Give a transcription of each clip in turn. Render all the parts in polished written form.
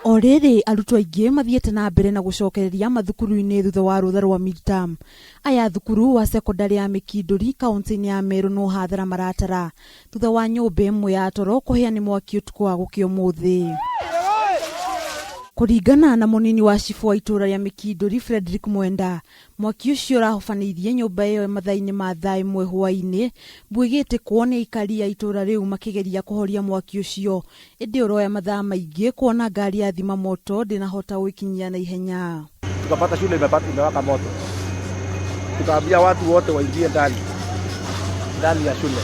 Orere arutwo aingĩ mathiĩte na mbere na gũcokereria mathukuru-inĩ thutha wa rutha rwa midterm. Aya thukuru wa sekondari ya Mikinduri kaunti-inĩ ya Meru no hathara maratara thutha wa nyũmba imwe ya toro kuhia nĩ mwaki ũtukũ wa gũkĩũmũthĩ. Kũringana na mũnini wa cibu wa itũra rĩa Mikinduri Frederick Mwenda, mwaki ũcio ũrahobanĩirie nyũmba ĩyo mathaa-inĩ ma thaa ĩmwe hwaĩ-inĩ, mbwĩgĩte kuona aikari ya itũra rĩu makĩgeria kũhoria mwaki ũcio, ĩndĩ ũroya mathaa maingĩ kuona ngari ya thima moto ndĩnahota gũkinyia na ihenya. Tukapata shule imewaka moto, tukaambia watu wote waingie ndani ya shule.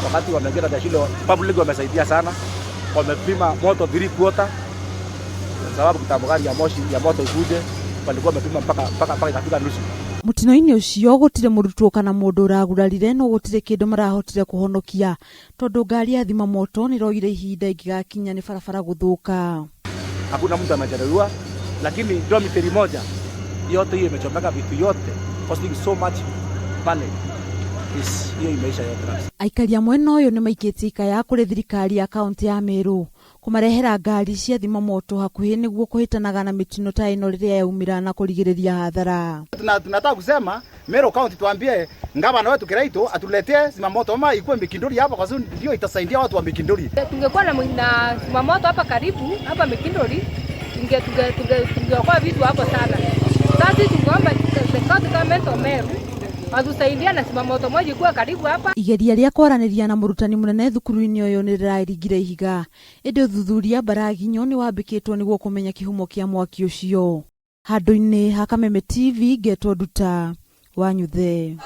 Wakati wameingia ndani ya shule, public wamesaidia sana, wamepima moto 3/4 sababu kitamugari ya moshi ya moto ikuje, walikuwa wamepima mpaka ikafika nusu. Mutino-ini ucio gutire murutwo kana mundu uragurarire no gutire kindu marahotire kuhonokia tondu ngari ya thima moto ni roire ihinda ingigakinya ni barabara guthuka. Hakuna mtu anajeruhiwa, lakini dormitory moja yote hiyo imechomeka, vitu yote costing so much money. Hiyo imeisha yote. Aikari amwe noyo ni maikĩtie ikaya kuri thirikari ya kaunti ya Meru kumarehera ngari cia thima moto hakuhi niguo kuhitanaga na mitino ta ino riria yaumira na kurigiriria hathara. Tunataka kusema Meru County tuambie ngavana wetu Kiraito atuletee zima moto ama ikuwe Mikinduri hapa, kwa sababu ndio itasaidia watu wa Mikinduri. Tungekuwa na zima moto hapa karibu hapa Mikinduri, tungeokoa vitu hapo sana. Sasa tungeomba the county government of Meru atusaidia na zima moto moja ikuwa karibu hapa. Igeria rĩa kwaranĩria na mũrutani mũnene thukuru-inĩ ũyũ nĩ rĩraringire ihiga, ĩndĩ ũthuthuria mbaraginyo nĩ wambĩkĩtwo nĩguo kũmenya kĩhumo kĩa mwaki ũcio. Handũ-inĩ ha Kameme TV, Getwo Nduta wa Nyuthe.